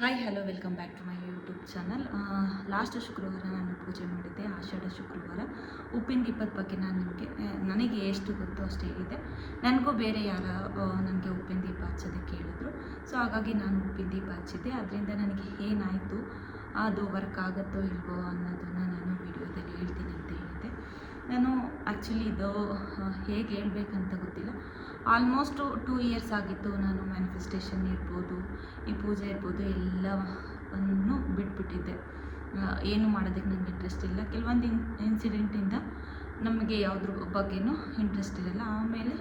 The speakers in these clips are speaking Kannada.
Hi hello welcome back to my YouTube channel. Last ಶುಕ್ರವಾರ ನಾನು ಪೂಜೆ ಮಾಡಿದ್ದೆ, ಆಷಾಢ ಶುಕ್ರವಾರ. ಉಪ್ಪಿನ ದೀಪದ ಬಗ್ಗೆ ನಾನು ನನಗೆ ಎಷ್ಟು ಗೊತ್ತೋ ಅಷ್ಟು ಹೇಳಿದ್ದೆ. ನನಗೂ ಬೇರೆ ನನಗೆ ಉಪ್ಪಿನ ದೀಪ ಹಚ್ಚೋದಕ್ಕೆ ಹೇಳಿದ್ರು. ಸೊ ಹಾಗಾಗಿ ನಾನು ಉಪ್ಪಿನ ದೀಪ ಹಚ್ಚಿದ್ದೆ. ಅದರಿಂದ ನನಗೆ ಏನಾಯಿತು, ಅದು ವರ್ಕ್ ಆಗುತ್ತೋ ಇಲ್ವೋ ಅನ್ನೋದನ್ನು ನಾನು ವಿಡಿಯೋದಲ್ಲಿ ಹೇಳ್ತೀನಿ ಅಂತ ಹೇಳಿದ್ದೆ. ನಾನು ಆ್ಯಕ್ಚುಲಿ ಇದು ಹೇಗೆ ಹೇಳ್ಬೇಕಂತ ಗೊತ್ತಿಲ್ಲ. ಆಲ್ಮೋಸ್ಟು 2 ಇಯರ್ಸ್ ಆಗಿತ್ತು. ನಾನು ಮ್ಯಾನಿಫೆಸ್ಟೇಷನ್ ಇರ್ಬೋದು, ಈ ಪೂಜೆ ಇರ್ಬೋದು, ಎಲ್ಲವನ್ನು ಬಿಟ್ಬಿಟ್ಟಿದ್ದೆ. ಏನು ಮಾಡೋದಕ್ಕೆ ನನಗೆ ಇಂಟ್ರೆಸ್ಟ್ ಇಲ್ಲ. ಕೆಲವೊಂದು ಇನ್ಸಿಡೆಂಟಿಂದ ನಮಗೆ ಯಾವುದ್ರ ಬಗ್ಗೆನೂ ಇಂಟ್ರೆಸ್ಟ್ ಇರಲ್ಲ. ಆಮೇಲೆ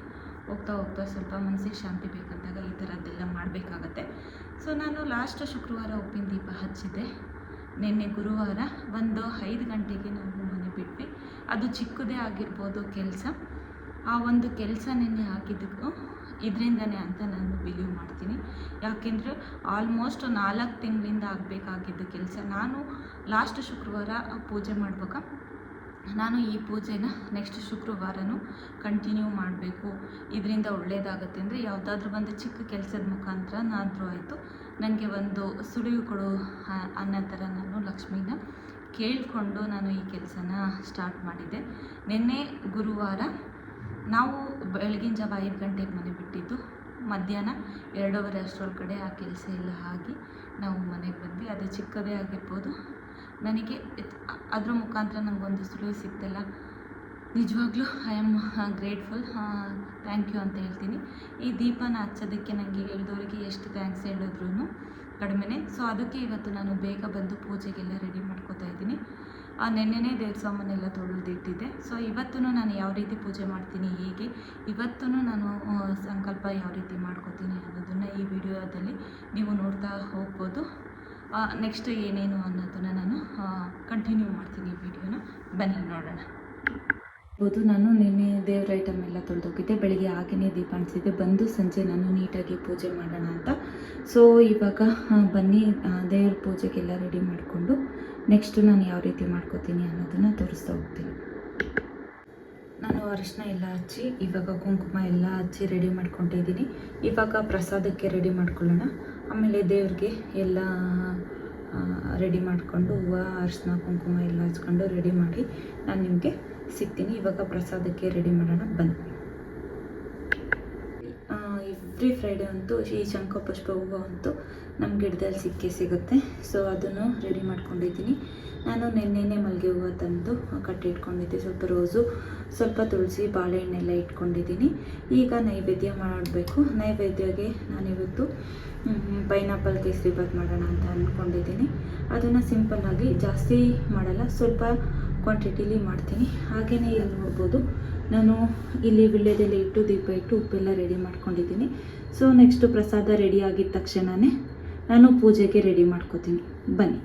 ಹೋಗ್ತಾ ಹೋಗ್ತಾ ಸ್ವಲ್ಪ ಮನಸ್ಸಿಗೆ ಶಾಂತಿ ಬೇಕಂದಾಗ ಈ ಥರದ್ದೆಲ್ಲ ಮಾಡಬೇಕಾಗತ್ತೆ. ಸೊ ನಾನು ಲಾಸ್ಟ್ ಶುಕ್ರವಾರ ಉಪ್ಪಿನ ದೀಪ ಹಚ್ಚಿದ್ದೆ. ನಿನ್ನೆ ಗುರುವಾರ ಒಂದು 5 ಗಂಟೆಗೆ ನಾವು ಮನೆ ಬಿಟ್ವಿ. ಅದು ಚಿಕ್ಕದೇ ಆಗಿರ್ಬೋದು ಕೆಲಸ. ಆ ಒಂದು ಕೆಲಸ ನಿನ್ನೆ ಆಗಿದ್ದಕ್ಕೂ ಇದರಿಂದನೇ ಅಂತ ನಾನು ಬಿಲೀವ್ ಮಾಡ್ತೀನಿ. ಯಾಕೆಂದರೆ ಆಲ್ಮೋಸ್ಟ್ 4 ತಿಂಗಳಿಂದ ಆಗಬೇಕಾಗಿದ್ದ ಕೆಲಸ. ನಾನು ಲಾಸ್ಟ್ ಶುಕ್ರವಾರ ಪೂಜೆ ಮಾಡ್ಬೇಕಾ, ನಾನು ಈ ಪೂಜೆನ ನೆಕ್ಸ್ಟ್ ಶುಕ್ರವಾರನೂ ಕಂಟಿನ್ಯೂ ಮಾಡಬೇಕು, ಇದರಿಂದ ಒಳ್ಳೆಯದಾಗುತ್ತೆ ಅಂದರೆ ಯಾವುದಾದ್ರೂ ಒಂದು ಚಿಕ್ಕ ಕೆಲಸದ ಮುಖಾಂತರನಾದರೂ ಆಯಿತು ನನಗೆ ಒಂದು ಸುಳಿವು ಕೊಡು ಅನ್ನೋ ಥರ ನಾನು ಲಕ್ಷ್ಮೀನ ಕೇಳಿಕೊಂಡು ನಾನು ಈ ಕೆಲಸನ ಸ್ಟಾರ್ಟ್ ಮಾಡಿದ್ದೆ. ನಿನ್ನೆ ಗುರುವಾರ ನಾವು ಬೆಳಗಿನ ಜಾವ 5 ಗಂಟೆಗೆ ಮನೆ ಬಿಟ್ಟಿದ್ದು. ಮಧ್ಯಾಹ್ನ 2:30 ಅಷ್ಟರೊಳಗಡೆ ಆ ಕೆಲಸ ಎಲ್ಲ ಆಗಿ ನಾವು ಮನೆಗೆ ಬಂದ್ವಿ. ಅದು ಚಿಕ್ಕದೇ ಆಗಿರ್ಬೋದು, ನನಗೆ ಅದ್ರ ಮುಖಾಂತರ ನನಗೊಂದು ಸುಳಿವು ಸಿಗ್ತಲ್ಲ, ನಿಜವಾಗ್ಲೂ I am grateful. Thank you ಅಂತ ಹೇಳ್ತೀನಿ. ಈ ದೀಪನ ಹಚ್ಚೋದಕ್ಕೆ ನನಗೆ ಹೇಳಿದವರಿಗೆ ಎಷ್ಟು ಥ್ಯಾಂಕ್ಸ್ ಹೇಳಿದ್ರು ಕಡಿಮೆನೇ. ಸೊ ಅದಕ್ಕೆ ಇವತ್ತು ನಾನು ಬೇಗ ಬಂದು ಪೂಜೆಗೆಲ್ಲ ರೆಡಿ ಮಾಡ್ಕೋತಾ ಇದ್ದೀನಿ. ನೆನ್ನೆನೇ ದೇವ್ರ ಸಾಮಾನೆಲ್ಲ ತೊಳೆದಿಟ್ಟಿದ್ದೆ. ಸೊ ಇವತ್ತೂ ನಾನು ಯಾವ ರೀತಿ ಪೂಜೆ ಮಾಡ್ತೀನಿ, ಹೇಗೆ ಇವತ್ತೂ ನಾನು ಸಂಕಲ್ಪ ಯಾವ ರೀತಿ ಮಾಡ್ಕೋತೀನಿ ಅನ್ನೋದನ್ನು ಈ ವಿಡಿಯೋದಲ್ಲಿ ನೀವು ನೋಡ್ತಾ ಹೋಗ್ಬೋದು. ನೆಕ್ಸ್ಟ್ ಏನೇನು ಅನ್ನೋದನ್ನು ನಾನು ಕಂಟಿನ್ಯೂ ಮಾಡ್ತೀನಿ ಈ ವಿಡಿಯೋನ. ಬನ್ನಿ ನೋಡೋಣ. ನಾನು ನಿನ್ನೆ ದೇವ್ರ ಐಟಮ್ ಎಲ್ಲ ತೊಳೆದೋಗಿದ್ದೆ. ಬೆಳಿಗ್ಗೆ ಹಾಗೆಯೇ ದೀಪ ಅನಿಸಿದ್ದೆ. ಬಂದು ಸಂಜೆ ನಾನು ನೀಟಾಗಿ ಪೂಜೆ ಮಾಡೋಣ ಅಂತ. ಸೊ ಇವಾಗ ಬನ್ನಿ ದೇವ್ರ ಪೂಜೆಗೆಲ್ಲ ರೆಡಿ ಮಾಡಿಕೊಂಡು ನೆಕ್ಸ್ಟು ನಾನು ಯಾವ ರೀತಿ ಮಾಡ್ಕೋತೀನಿ ಅನ್ನೋದನ್ನು ತೋರಿಸ್ತಾ ಹೋಗ್ತೀನಿ. ನಾನು ಅರಿಶಿನ ಎಲ್ಲ ಹಚ್ಚಿ ಇವಾಗ ಕುಂಕುಮ ಎಲ್ಲ ಹಚ್ಚಿ ರೆಡಿ ಮಾಡ್ಕೊಂಡಿದ್ದೀನಿ. ಇವಾಗ ಪ್ರಸಾದಕ್ಕೆ ರೆಡಿ ಮಾಡ್ಕೊಳ್ಳೋಣ. ಆಮೇಲೆ ದೇವ್ರಿಗೆ ಎಲ್ಲ ರೆಡಿ ಮಾಡಿಕೊಂಡು ಹೂವು, ಅರಿಶಿನ, ಕುಂಕುಮ ಎಲ್ಲ ಹಚ್ಕೊಂಡು ರೆಡಿ ಮಾಡಿ ನಾನು ನಿಮಗೆ ಸಿಗ್ತೀನಿ. ಇವಾಗ ಪ್ರಸಾದಕ್ಕೆ ರೆಡಿ ಮಾಡೋಣ ಬನ್ನಿ. ಎವ್ರಿ ಫ್ರೈಡೇ ಅಂತೂ ಈ ಶಂಖಪುಷ್ಪ ಹೂವು ಅಂತೂ ನಮ್ಮ ಗಿಡದಲ್ಲಿ ಸಿಗುತ್ತೆ. ಸೊ ಅದನ್ನು ರೆಡಿ ಮಾಡ್ಕೊಂಡಿದ್ದೀನಿ. ನಾನು ನೆನ್ನೆನೇ ಮಲ್ಲಿಗೆ ಹೂವು ತಂದು ಕಟ್ಟಿಟ್ಕೊಂಡಿದ್ದೆ. ಸ್ವಲ್ಪ ರೋಸು, ಸ್ವಲ್ಪ ತುಳಸಿ, ಬಾಳೆಹಣ್ಣೆಲ್ಲ ಇಟ್ಕೊಂಡಿದ್ದೀನಿ. ಈಗ ನೈವೇದ್ಯ ಮಾಡಬೇಕು. ನೈವೇದ್ಯಗೆ ನಾನಿವತ್ತು ಪೈನಾಪಲ್ ಕೇಸರಿಬಾತ್ ಮಾಡೋಣ ಅಂತ ಅಂದ್ಕೊಂಡಿದ್ದೀನಿ. ಅದನ್ನು ಸಿಂಪಲ್ಲಾಗಿ ಜಾಸ್ತಿ ಮಾಡಲ್ಲ, ಸ್ವಲ್ಪ ಕ್ವಾಂಟಿಟಿಲಿ ಮಾಡ್ತೀನಿ. ಹಾಗೆಯೇ ಇಲ್ಲಿ ನೋಡ್ಬೋದು, ನಾನು ಇಲ್ಲಿ ವಿಳ್ಯದೆಲೆ ಇಟ್ಟು ದೀಪ ಇಟ್ಟು ಉಪ್ಪೆಲ್ಲ ರೆಡಿ ಮಾಡ್ಕೊಂಡಿದ್ದೀನಿ. ಸೊ ನೆಕ್ಸ್ಟು ಪ್ರಸಾದ ರೆಡಿ ಆಗಿದ ತಕ್ಷಣವೇ ನಾನು ಪೂಜೆಗೆ ರೆಡಿ ಮಾಡ್ಕೋತೀನಿ. ಬನ್ನಿ.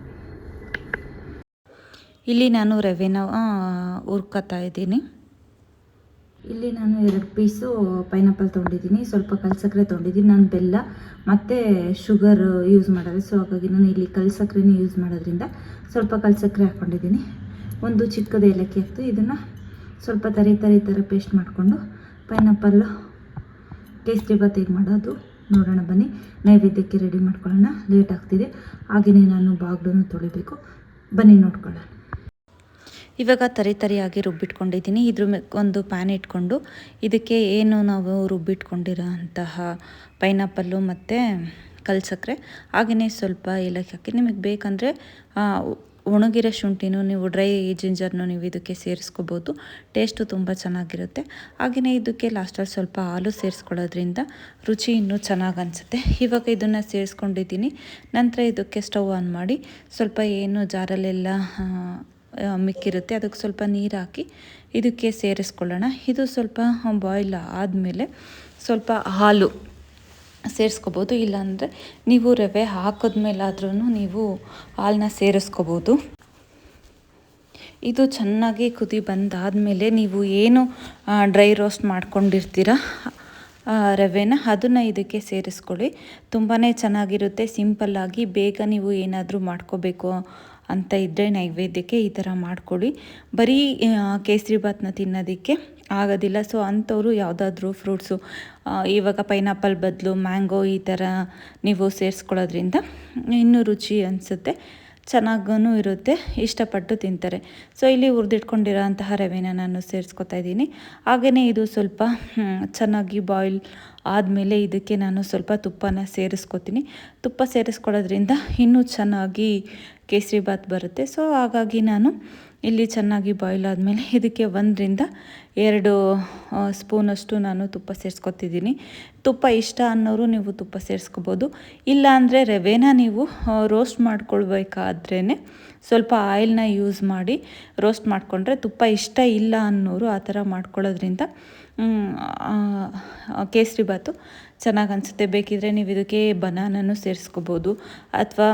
ಇಲ್ಲಿ ನಾನು ರವೆನ ಹುರ್ಕೊತಾ ಇದ್ದೀನಿ. ಇಲ್ಲಿ ನಾನು 2 ಪೀಸು ಪೈನಾಪಲ್ ತೊಗೊಂಡಿದ್ದೀನಿ, ಸ್ವಲ್ಪ ಕಲ್ಸಕ್ಕರೆ ತೊಗೊಂಡಿದ್ದೀನಿ. ನಾನು ಬೆಲ್ಲ ಮತ್ತು ಶುಗರ್ ಯೂಸ್ ಮಾಡೋದು. ಸೊ ಹಾಗಾಗಿ ನಾನು ಇಲ್ಲಿ ಕಲ್ಸಕ್ಕರೆನೇ ಯೂಸ್ ಮಾಡೋದ್ರಿಂದ ಸ್ವಲ್ಪ ಕಲ್ಸಕ್ಕರೆ ಹಾಕ್ಕೊಂಡಿದ್ದೀನಿ. ಒಂದು ಚಿಕ್ಕದ ಏಲಕ್ಕಿ ಹಾಕ್ತು. ಇದನ್ನು ಸ್ವಲ್ಪ ತರಿ ಥರ ಪೇಸ್ಟ್ ಮಾಡಿಕೊಂಡು ಪೈನಾಪಲ್ಲು ಕೇಸರಿಬಾತ್ ಹೇಗೆ ಮಾಡೋದು ನೋಡೋಣ ಬನ್ನಿ. ನೈವೇದ್ಯಕ್ಕೆ ರೆಡಿ ಮಾಡ್ಕೊಳ್ಳೋಣ. ಲೇಟ್ ಆಗ್ತಿದೆ. ಹಾಗೆಯೇ ನಾನು ಬಾಗಿಲನ್ನು ತೊಳಿಬೇಕು. ಬನ್ನಿ ನೋಡ್ಕೊಳ್ಳೋಣ. ಇವಾಗ ತರಿಯಾಗಿ ರುಬ್ಬಿಟ್ಕೊಂಡಿದ್ದೀನಿ. ಇದ್ರ ಒಂದು ಪ್ಯಾನ್ ಇಟ್ಕೊಂಡು ಇದಕ್ಕೆ ಏನು ನಾವು ರುಬ್ಬಿಟ್ಕೊಂಡಿರೋ ಅಂತಹ ಪೈನಾಪಲ್ಲು ಮತ್ತು ಕಲ್ಸಕ್ಕರೆ, ಹಾಗೆಯೇ ಸ್ವಲ್ಪ ಏಲಕ್ಕಿ ಹಾಕಿ, ನಿಮಗೆ ಬೇಕಂದರೆ ಒಣಗಿರೋ ಶುಂಠಿನೂ, ನೀವು ಡ್ರೈ ಜಿಂಜರ್ನೂ ನೀವು ಇದಕ್ಕೆ ಸೇರಿಸ್ಕೋಬೋದು. ಟೇಸ್ಟು ತುಂಬ ಚೆನ್ನಾಗಿರುತ್ತೆ. ಹಾಗೆಯೇ ಇದಕ್ಕೆ ಲಾಸ್ಟಲ್ಲಿ ಸ್ವಲ್ಪ ಹಾಲು ಸೇರಿಸ್ಕೊಳ್ಳೋದ್ರಿಂದ ರುಚಿ ಇನ್ನೂ ಚೆನ್ನಾಗಿ ಅನಿಸುತ್ತೆ. ಇವಾಗ ಇದನ್ನು ಸೇರಿಸ್ಕೊಂಡಿದ್ದೀನಿ. ನಂತರ ಇದಕ್ಕೆ ಸ್ಟವ್ ಆನ್ ಮಾಡಿ ಸ್ವಲ್ಪ ಏನು ಜಾರಲ್ಲೆಲ್ಲ ಮಿಕ್ಕಿರುತ್ತೆ ಅದಕ್ಕೆ ಸ್ವಲ್ಪ ನೀರು ಹಾಕಿ ಇದಕ್ಕೆ ಸೇರಿಸ್ಕೊಳ್ಳೋಣ. ಇದು ಸ್ವಲ್ಪ ಬಾಯ್ಲ್ ಆದಮೇಲೆ ಸ್ವಲ್ಪ ಹಾಲು ಸೇರಿಸ್ಕೋಬೋದು. ಇಲ್ಲಾಂದರೆ ನೀವು ರವೆ ಹಾಕಿದ್ಮೇಲಾದ್ರೂ ನೀವು ಹಾಲನ್ನ ಸೇರಿಸ್ಕೋಬೋದು. ಇದು ಚೆನ್ನಾಗಿ ಕುದಿ ಬಂದಾದಮೇಲೆ ನೀವು ಏನು ಡ್ರೈ ರೋಸ್ಟ್ ಮಾಡ್ಕೊಂಡಿರ್ತೀರ ರವೆನ, ಅದನ್ನು ಇದಕ್ಕೆ ಸೇರಿಸ್ಕೊಳ್ಳಿ. ತುಂಬಾ ಚೆನ್ನಾಗಿರುತ್ತೆ. ಸಿಂಪಲ್ಲಾಗಿ ಬೇಗ ನೀವು ಏನಾದರೂ ಮಾಡ್ಕೋಬೇಕು ಅಂತ ಇದ್ದರೆ ನೈವೇದ್ಯಕ್ಕೆ ಈ ಥರ ಮಾಡ್ಕೊಳ್ಳಿ. ಬರೀ ಕೇಸರಿಬಾತ್ನ ತಿನ್ನೋದಕ್ಕೆ ಆಗೋದಿಲ್ಲ. ಸೊ ಅಂಥವ್ರು ಯಾವುದಾದ್ರೂ ಫ್ರೂಟ್ಸು, ಇವಾಗ ಪೈನಾಪಲ್ ಬದಲು ಮ್ಯಾಂಗೋ ಈ ಥರ ನೀವು ಸೇರಿಸ್ಕೊಳ್ಳೋದ್ರಿಂದ ಇನ್ನೂ ರುಚಿ ಅನಿಸುತ್ತೆ, ಚೆನ್ನಾಗೂ ಇರುತ್ತೆ, ಇಷ್ಟಪಟ್ಟು ತಿಂತಾರೆ. ಸೊ ಇಲ್ಲಿ ಹುರಿದಿಟ್ಕೊಂಡಿರೋ ಅಂತಹ ರವೆನ ನಾನು ಸೇರಿಸ್ಕೊತಾ ಇದ್ದೀನಿ. ಹಾಗೆಯೇ ಇದು ಸ್ವಲ್ಪ ಚೆನ್ನಾಗಿ ಬಾಯ್ಲ್ ಆದಮೇಲೆ ಇದಕ್ಕೆ ನಾನು ಸ್ವಲ್ಪ ತುಪ್ಪನ ಸೇರಿಸ್ಕೊತೀನಿ. ತುಪ್ಪ ಸೇರಿಸ್ಕೊಳ್ಳೋದ್ರಿಂದ ಇನ್ನೂ ಚೆನ್ನಾಗಿ ಕೇಸರಿಬಾತ್ ಬರುತ್ತೆ. ಸೊ ಹಾಗಾಗಿ ನಾನು ಇಲ್ಲಿ ಚೆನ್ನಾಗಿ ಬಾಯ್ಲ್ ಆದಮೇಲೆ ಇದಕ್ಕೆ 1-2 ಸ್ಪೂನಷ್ಟು ನಾನು ತುಪ್ಪ ಸೇರಿಸ್ಕೊತಿದ್ದೀನಿ. ತುಪ್ಪ ಇಷ್ಟ ಅನ್ನೋರು ನೀವು ತುಪ್ಪ ಸೇರಿಸ್ಕೋಬೋದು. ಇಲ್ಲಾಂದರೆ ರವೆನ ನೀವು ರೋಸ್ಟ್ ಮಾಡ್ಕೊಳ್ಬೇಕಾದ್ರೇ ಸ್ವಲ್ಪ ಆಯಿಲ್ನ ಯೂಸ್ ಮಾಡಿ ರೋಸ್ಟ್ ಮಾಡಿಕೊಂಡ್ರೆ, ತುಪ್ಪ ಇಷ್ಟ ಇಲ್ಲ ಅನ್ನೋರು ಆ ಥರ ಮಾಡ್ಕೊಳ್ಳೋದ್ರಿಂದ ಕೇಸರಿಬಾತು ಚೆನ್ನಾಗಿ ಅನಿಸುತ್ತೆ. ಬೇಕಿದ್ದರೆ ನೀವು ಇದಕ್ಕೆ ಬನಾನೂ ಸೇರಿಸ್ಕೋಬೋದು, ಅಥವಾ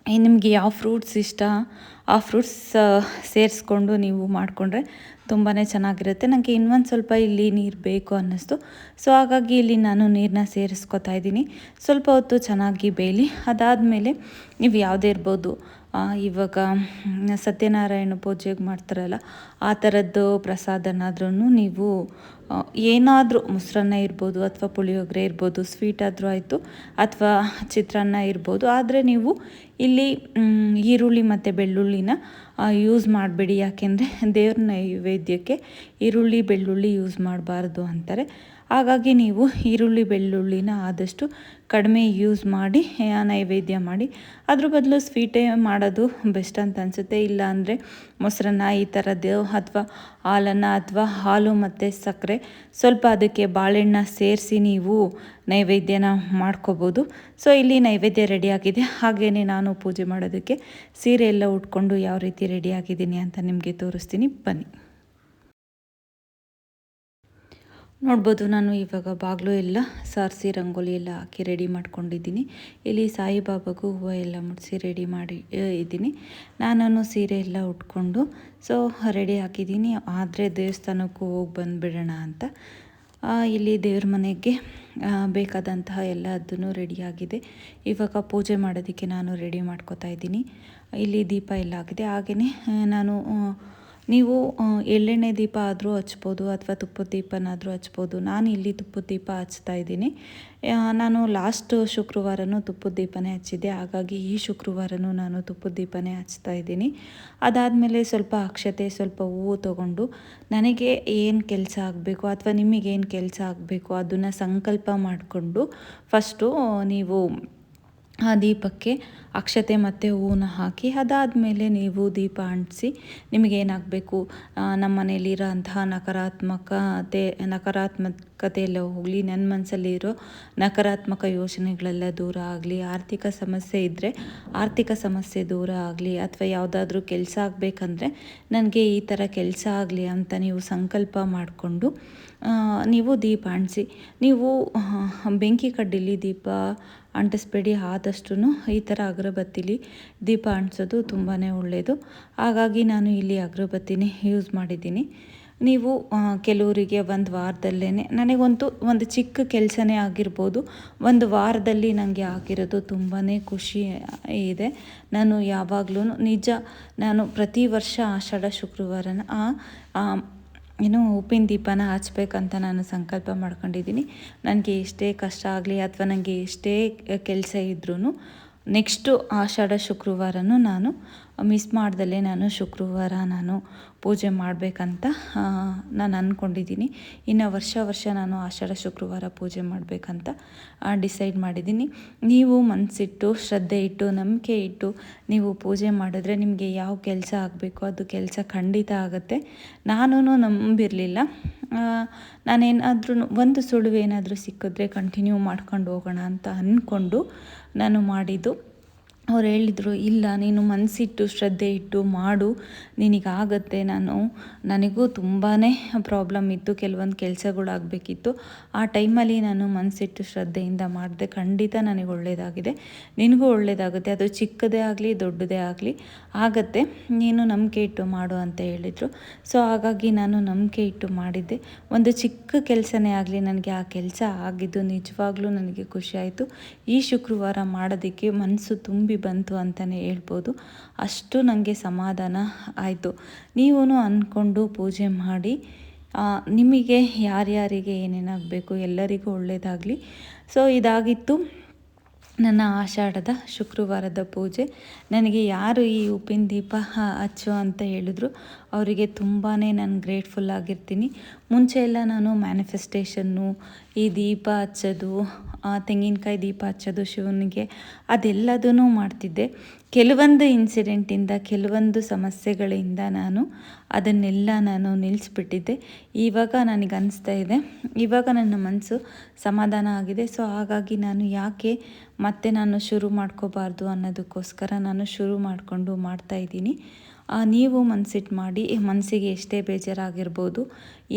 ನಿಮಗೆ ಯಾವ ಫ್ರೂಟ್ಸ್ ಇಷ್ಟ ಆ ಫ್ರೂಟ್ಸ್ ಸೇರಿಸ್ಕೊಂಡು ನೀವು ಮಾಡಿಕೊಂಡ್ರೆ ತುಂಬಾ ಚೆನ್ನಾಗಿರುತ್ತೆ. ನನಗೆ ಇನ್ನೊಂದು ಸ್ವಲ್ಪ ಇಲ್ಲಿ ನೀರು ಬೇಕು ಅನ್ನಿಸ್ತು. ಸೊ ಹಾಗಾಗಿ ಇಲ್ಲಿ ನಾನು ನೀರನ್ನ ಸೇರಿಸ್ಕೊತಾ ಇದ್ದೀನಿ. ಸ್ವಲ್ಪ ಹೊತ್ತು ಚೆನ್ನಾಗಿ ಬೇಯಲಿ. ಅದಾದಮೇಲೆ ನೀವು ಯಾವುದೇ ಇರ್ಬೋದು, ಇವಾಗ ಸತ್ಯನಾರಾಯಣ ಪೂಜೆಗೆ ಮಾಡ್ತಾರಲ್ಲ ಆ ಥರದ್ದು ಪ್ರಸಾದನಾದ್ರೂ ನೀವು ಏನಾದರೂ ಮೊಸರನ್ನ ಇರ್ಬೋದು, ಅಥವಾ ಪುಳಿಯೋಗರೆ ಇರ್ಬೋದು, ಸ್ವೀಟ್ ಆದರೂ ಆಯಿತು, ಅಥವಾ ಚಿತ್ರಾನ್ನ ಇರ್ಬೋದು. ಆದರೆ ನೀವು ಇಲ್ಲಿ ಈರುಳ್ಳಿ ಮತ್ತು ಬೆಳ್ಳುಳ್ಳಿನ ಯೂಸ್ ಮಾಡಬೇಡಿ. ಯಾಕೆಂದರೆ ದೇವ್ರ ನೈವೇದ್ಯಕ್ಕೆ ಈರುಳ್ಳಿ ಬೆಳ್ಳುಳ್ಳಿ ಯೂಸ್ ಮಾಡಬಾರ್ದು ಅಂತಾರೆ. ಹಾಗಾಗಿ ನೀವು ಈರುಳ್ಳಿ ಬೆಳ್ಳುಳ್ಳಿನ ಆದಷ್ಟು ಕಡಿಮೆ ಯೂಸ್ ಮಾಡಿ ನೈವೇದ್ಯ ಮಾಡಿ. ಅದ್ರ ಬದಲು ಸ್ವೀಟೇ ಮಾಡೋದು ಬೆಸ್ಟ್ ಅಂತ ಅನಿಸುತ್ತೆ. ಇಲ್ಲ ಅಂದರೆ ಮೊಸರನ್ನ ಈ ಥರದ್ದು, ಅಥವಾ ಹಾಲನ್ನು, ಅಥವಾ ಹಾಲು ಮತ್ತು ಸಕ್ಕರೆ ಸ್ವಲ್ಪ ಅದಕ್ಕೆ ಬಾಳೆಹಣ್ಣ ಸೇರಿಸಿ ನೀವು ನೈವೇದ್ಯನ ಮಾಡ್ಕೋಬೋದು. ಸೊ ಇಲ್ಲಿ ನೈವೇದ್ಯ ರೆಡಿಯಾಗಿದೆ. ಹಾಗೆಯೇ ನಾನು ಪೂಜೆ ಮಾಡೋದಕ್ಕೆ ಸೀರೆ ಎಲ್ಲ ಉಟ್ಕೊಂಡು ಯಾವ ರೀತಿ ರೆಡಿಯಾಗಿದ್ದೀನಿ ಅಂತ ನಿಮಗೆ ತೋರಿಸ್ತೀನಿ, ಬನ್ನಿ. ನೋಡ್ಬೋದು, ನಾನು ಇವಾಗ ಬಾಗಿಲು ಎಲ್ಲ ಸಾರಿಸಿ ರಂಗೋಲಿ ಎಲ್ಲ ಹಾಕಿ ರೆಡಿ ಮಾಡ್ಕೊಂಡಿದ್ದೀನಿ. ಇಲ್ಲಿ ಸಾಯಿಬಾಬಾಗೂ ಹೂವು ಎಲ್ಲ ಮುಡಿಸಿ ರೆಡಿ ಮಾಡಿ ಇದ್ದೀನಿ. ನಾನು ಸೀರೆ ಎಲ್ಲ ಉಟ್ಕೊಂಡು ಸೊ ರೆಡಿ ಹಾಕಿದ್ದೀನಿ. ಆದರೆ ದೇವಸ್ಥಾನಕ್ಕೂ ಹೋಗಿ ಬಂದುಬಿಡೋಣ ಅಂತ. ಇಲ್ಲಿ ದೇವ್ರ ಮನೆಗೆ ಬೇಕಾದಂತಹ ಎಲ್ಲದನ್ನು ರೆಡಿಯಾಗಿದೆ. ಇವಾಗ ಪೂಜೆ ಮಾಡೋದಕ್ಕೆ ನಾನು ರೆಡಿ ಮಾಡ್ಕೋತಾ ಇದ್ದೀನಿ. ಇಲ್ಲಿ ದೀಪ ಎಲ್ಲ ಆಗಿದೆ. ಹಾಗೆಯೇ ನಾನು ನೀವು ಎಳ್ಳೆಣ್ಣೆ ದೀಪ ಆದರೂ ಹಚ್ಬೋದು, ಅಥವಾ ತುಪ್ಪದ ದೀಪನಾದರೂ ಹಚ್ಬೋದು. ನಾನು ಇಲ್ಲಿ ತುಪ್ಪದ ದೀಪ ಹಚ್ತಾ ಇದ್ದೀನಿ. ನಾನು ಲಾಸ್ಟ್ ಶುಕ್ರವಾರನೂ ತುಪ್ಪದ ದೀಪನೇ ಹಚ್ಚಿದ್ದೆ. ಹಾಗಾಗಿ ಈ ಶುಕ್ರವಾರನೂ ನಾನು ತುಪ್ಪದ ದೀಪನೇ ಹಚ್ತಾ ಇದ್ದೀನಿ. ಅದಾದಮೇಲೆ ಸ್ವಲ್ಪ ಅಕ್ಷತೆ, ಸ್ವಲ್ಪ ಹೂವು ತೊಗೊಂಡು ನನಗೆ ಏನು ಕೆಲಸ ಆಗಬೇಕು, ಅಥವಾ ನಿಮಗೇನು ಕೆಲಸ ಆಗಬೇಕು ಅದನ್ನು ಸಂಕಲ್ಪ ಮಾಡಿಕೊಂಡು ಫಸ್ಟು ನೀವು ಆ ದೀಪಕ್ಕೆ ಅಕ್ಷತೆ ಮತ್ತು ಹೂವನ್ನ ಹಾಕಿ, ಅದಾದಮೇಲೆ ನೀವು ದೀಪ ಅಂಟಿಸಿ ನಿಮಗೇನಾಗಬೇಕು, ನಮ್ಮ ಮನೇಲಿರೋ ಅಂತಹ ನಕಾರಾತ್ಮಕತೆ ಎಲ್ಲ ಹೋಗಲಿ, ನನ್ನ ಮನಸ್ಸಲ್ಲಿರೋ ನಕಾರಾತ್ಮಕ ಯೋಚನೆಗಳೆಲ್ಲ ದೂರ ಆಗಲಿ, ಆರ್ಥಿಕ ಸಮಸ್ಯೆ ಇದ್ದರೆ ಆರ್ಥಿಕ ಸಮಸ್ಯೆ ದೂರ ಆಗಲಿ, ಅಥವಾ ಯಾವುದಾದ್ರೂ ಕೆಲಸ ಆಗಬೇಕಂದ್ರೆ ನನಗೆ ಈ ಥರ ಕೆಲಸ ಆಗಲಿ ಅಂತ ನೀವು ಸಂಕಲ್ಪ ಮಾಡಿಕೊಂಡು ನೀವು ದೀಪ ಅಂಟಿಸಿ. ನೀವು ಬೆಂಕಿ ಕಡ್ಡಿಲಿ ದೀಪ ಅಂಟಿಸ್ಬೇಡಿ. ಆದಷ್ಟು ಈ ಥರ ಅಗರಬತ್ತಿಲಿ ದೀಪ ಅಂಟಿಸೋದು ತುಂಬಾ ಒಳ್ಳೆಯದು. ಹಾಗಾಗಿ ನಾನು ಇಲ್ಲಿ ಅಗರಬತ್ತಿನೇ ಯೂಸ್ ಮಾಡಿದ್ದೀನಿ. ನೀವು ಕೆಲವರಿಗೆ ಒಂದು ವಾರದಲ್ಲೇ, ನನಗಂತೂ ಒಂದು ಚಿಕ್ಕ ಕೆಲಸನೇ ಆಗಿರ್ಬೋದು, ಒಂದು ವಾರದಲ್ಲಿ ನನಗೆ ಆಗಿರೋದು ತುಂಬಾ ಖುಷಿ ಇದೆ. ನಾನು ಯಾವಾಗಲೂ ನಿಜ, ನಾನು ಪ್ರತಿ ವರ್ಷ ಆಷಾಢ ಶುಕ್ರವಾರನ ಉಪ್ಪಿನ ದೀಪನ ಹಚ್ಬೇಕಂತ ನಾನು ಸಂಕಲ್ಪ ಮಾಡ್ಕೊಂಡಿದ್ದೀನಿ. ನನಗೆ ಎಷ್ಟೇ ಕಷ್ಟ ಆಗಲಿ, ಅಥವಾ ನನಗೆ ಎಷ್ಟೇ ಕೆಲಸ ಇದ್ರೂ ನೆಕ್ಸ್ಟು ಆಷಾಢ ಶುಕ್ರವಾರನೂ ನಾನು ಮಿಸ್ ಮಾಡ್ದಲೇ ನಾನು ಶುಕ್ರವಾರ ನಾನು ಪೂಜೆ ಮಾಡಬೇಕಂತ ನಾನು ಅಂದ್ಕೊಂಡಿದ್ದೀನಿ. ಇನ್ನು ವರ್ಷ ನಾನು ಆಷಾಢ ಶುಕ್ರವಾರ ಪೂಜೆ ಮಾಡಬೇಕಂತ ಡಿಸೈಡ್ ಮಾಡಿದ್ದೀನಿ. ನೀವು ಮನಸ್ಸಿಟ್ಟು, ಶ್ರದ್ಧೆ ಇಟ್ಟು, ನಂಬಿಕೆ ಇಟ್ಟು ನೀವು ಪೂಜೆ ಮಾಡಿದ್ರೆ ನಿಮಗೆ ಯಾವ ಕೆಲಸ ಆಗಬೇಕು ಅದು ಕೆಲಸ ಖಂಡಿತ ಆಗುತ್ತೆ. ನಾನು ನಂಬಿರಲಿಲ್ಲ. ನಾನೇನಾದ್ರೂ ಒಂದು ಸುಳಿವು ಏನಾದರೂ ಸಿಕ್ಕಿದ್ರೆ ಕಂಟಿನ್ಯೂ ಮಾಡ್ಕೊಂಡು ಹೋಗೋಣ ಅಂತ ಅಂದ್ಕೊಂಡು ನಾನು ಮಾಡಿದ್ದು. ಅವ್ರು ಹೇಳಿದರು, ಇಲ್ಲ ನೀನು ಮನಸ್ಸಿಟ್ಟು ಶ್ರದ್ಧೆ ಇಟ್ಟು ಮಾಡು, ನಿನಗಾಗತ್ತೆ. ನನಗೂ ತುಂಬಾ ಪ್ರಾಬ್ಲಮ್ ಇತ್ತು, ಕೆಲವೊಂದು ಕೆಲಸಗಳಾಗಬೇಕಿತ್ತು. ಆ ಟೈಮಲ್ಲಿ ನಾನು ಮನಸ್ಸಿಟ್ಟು ಶ್ರದ್ಧೆಯಿಂದ ಮಾಡಿದೆ. ಖಂಡಿತ ನನಗೆ ಒಳ್ಳೆಯದಾಗಿದೆ, ನಿನಗೂ ಒಳ್ಳೆಯದಾಗುತ್ತೆ. ಅದು ಚಿಕ್ಕದೇ ಆಗಲಿ ದೊಡ್ಡದೇ ಆಗಲಿ ಆಗತ್ತೆ, ನೀನು ನಂಬಿಕೆ ಇಟ್ಟು ಮಾಡು ಅಂತ ಹೇಳಿದರು. ಸೊ ಹಾಗಾಗಿ ನಾನು ನಂಬಿಕೆ ಇಟ್ಟು ಮಾಡಿದ್ದೆ. ಒಂದು ಚಿಕ್ಕ ಕೆಲಸನೇ ಆಗಲಿ ನನಗೆ ಆ ಕೆಲಸ ಆಗಿದ್ದು ನಿಜವಾಗ್ಲೂ ನನಗೆ ಖುಷಿಯಾಯಿತು. ಈ ಶುಕ್ರವಾರ ಮಾಡೋದಕ್ಕೆ ಮನಸ್ಸು ತುಂಬಿ ಬಂತು ಅಂತಲೇ ಹೇಳ್ಬೋದು. ಅಷ್ಟು ನನಗೆ ಸಮಾಧಾನ ಆಯಿತು. ನೀವೂ ಅಂದ್ಕೊಂಡು ಪೂಜೆ ಮಾಡಿ ನಿಮಗೆ ಯಾರ್ಯಾರಿಗೆ ಏನೇನಾಗಬೇಕು ಎಲ್ಲರಿಗೂ ಒಳ್ಳೆಯದಾಗಲಿ. ಸೊ ಇದಾಗಿತ್ತು ನನ್ನ ಆಷಾಢದ ಶುಕ್ರವಾರದ ಪೂಜೆ. ನನಗೆ ಯಾರು ಈ ಉಪ್ಪಿನ ದೀಪ ಹಚ್ಚು ಅಂತ ಹೇಳಿದ್ರು ಅವರಿಗೆ ತುಂಬಾ ನಾನು ಗ್ರೇಟ್ಫುಲ್ ಆಗಿರ್ತೀನಿ. ಮುಂಚೆ ಎಲ್ಲ ನಾನು ಮ್ಯಾನಿಫೆಸ್ಟೇಷನ್ನು, ಈ ದೀಪ ಹಚ್ಚೋದು, ತೆಂಗಿನಕಾಯಿ ದೀಪ ಹಚ್ಚೋದು ಶಿವನಿಗೆ, ಅದೆಲ್ಲದೂ ಮಾಡ್ತಿದ್ದೆ. ಕೆಲವೊಂದು ಇನ್ಸಿಡೆಂಟಿಂದ, ಕೆಲವೊಂದು ಸಮಸ್ಯೆಗಳಿಂದ ಅದನ್ನೆಲ್ಲ ನಾನು ನಿಲ್ಲಿಸ್ಬಿಟ್ಟಿದ್ದೆ. ಇವಾಗ ನನಗೆ ಅನಿಸ್ತಾ ಇದೆ, ಇವಾಗ ನನ್ನ ಮನಸ್ಸು ಸಮಾಧಾನ ಆಗಿದೆ. ಸೊ ಹಾಗಾಗಿ ನಾನು ಯಾಕೆ ಮತ್ತೆ ನಾನು ಶುರು ಮಾಡ್ಕೋಬಾರ್ದು ಅನ್ನೋದಕ್ಕೋಸ್ಕರ ನಾನು ಶುರು ಮಾಡಿಕೊಂಡು ಮಾಡ್ತಾಯಿದ್ದೀನಿ. ನೀವು ಮನಸ್ಸಿಟ್ಟು ಮಾಡಿ, ಮನಸ್ಸಿಗೆ ಎಷ್ಟೇ ಬೇಜಾರಾಗಿರ್ಬೋದು,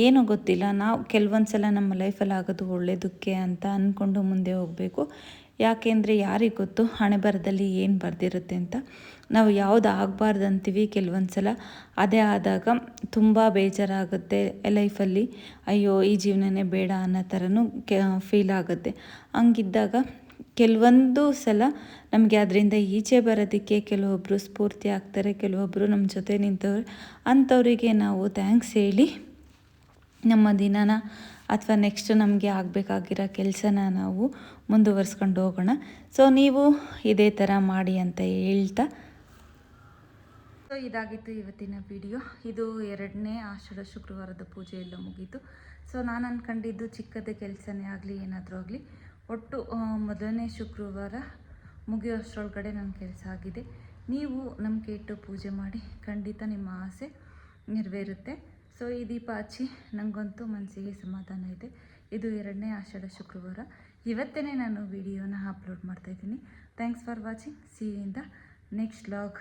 ಏನೋ ಗೊತ್ತಿಲ್ಲ, ನಾವು ಕೆಲವೊಂದು ಸಲ ನಮ್ಮ ಲೈಫಲ್ಲಿ ಆಗೋದು ಒಳ್ಳೆಯದಕ್ಕೆ ಅಂತ ಅಂದ್ಕೊಂಡು ಮುಂದೆ ಹೋಗಬೇಕು. ಯಾಕೆಂದರೆ ಯಾರಿಗೆ ಗೊತ್ತು ಹಣೆ ಬರದಲ್ಲಿ ಏನು ಬರೆದಿರುತ್ತೆ ಅಂತ. ನಾವು ಯಾವುದು ಆಗಬಾರ್ದು ಅಂತೀವಿ, ಕೆಲವೊಂದು ಸಲ ಅದೇ ಆದಾಗ ತುಂಬ ಬೇಜಾರಾಗುತ್ತೆ ಲೈಫಲ್ಲಿ. ಅಯ್ಯೋ ಈ ಜೀವನನೇ ಬೇಡ ಅನ್ನೋ ಥರನೂ ಫೀಲ್ ಆಗುತ್ತೆ. ಹಂಗಿದ್ದಾಗ ಕೆಲವೊಂದು ಸಲ ನಮಗೆ ಅದರಿಂದ ಈಚೆ ಬರೋದಕ್ಕೆ ಕೆಲವೊಬ್ಬರು ಸ್ಫೂರ್ತಿ ಆಗ್ತಾರೆ, ಕೆಲವೊಬ್ಬರು ನಮ್ಮ ಜೊತೆ ನಿಂತವ್ರು. ಅಂಥವರಿಗೆ ನಾವು ಥ್ಯಾಂಕ್ಸ್ ಹೇಳಿ ನಮ್ಮ ದಿನನ ಅಥವಾ ನೆಕ್ಸ್ಟ್ ನಮಗೆ ಆಗಬೇಕಾಗಿರೋ ಕೆಲಸನ ನಾವು ಮುಂದುವರ್ಸ್ಕೊಂಡು ಹೋಗೋಣ. ಸೊ ನೀವು ಇದೇ ಥರ ಮಾಡಿ ಅಂತ ಹೇಳ್ತಾ, ಸೊ ಇದಾಗಿತ್ತು ಇವತ್ತಿನ ವಿಡಿಯೋ. ಇದು 2ನೇ ಆಷಾಢ ಶುಕ್ರವಾರದ ಪೂಜೆ ಎಲ್ಲ ಮುಗೀತು. ಸೊ ನಾನು ಅಂದ್ಕೊಂಡಿದ್ದು ಚಿಕ್ಕದೇ ಕೆಲಸನೇ ಆಗಲಿ ಏನಾದರೂ ಆಗಲಿ, ಒಟ್ಟು ಮೊದಲನೇ ಶುಕ್ರವಾರ ಮುಗಿಯೋಷ್ಟರೊಳಗಡೆ ನನ್ನ ಕೆಲಸ ಆಗಿದೆ. ನೀವು ನಂಬಿಕೆ ಇಟ್ಟು ಪೂಜೆ ಮಾಡಿ, ಖಂಡಿತ ನಿಮ್ಮ ಆಸೆ ನೆರವೇರುತ್ತೆ. ಸೊ ಈ ದೀಪ ಹಚ್ಚಿ ನನಗಂತೂ ಮನಸ್ಸಿಗೆ ಸಮಾಧಾನ ಇದೆ. ಇದು 2ನೇ ಆಷಾಢ ಶುಕ್ರವಾರ. ಇವತ್ತೇ ನಾನು ವಿಡಿಯೋನ ಅಪ್ಲೋಡ್ ಮಾಡ್ತಾಯಿದ್ದೀನಿ. Thanks for watching. See you in the next vlog.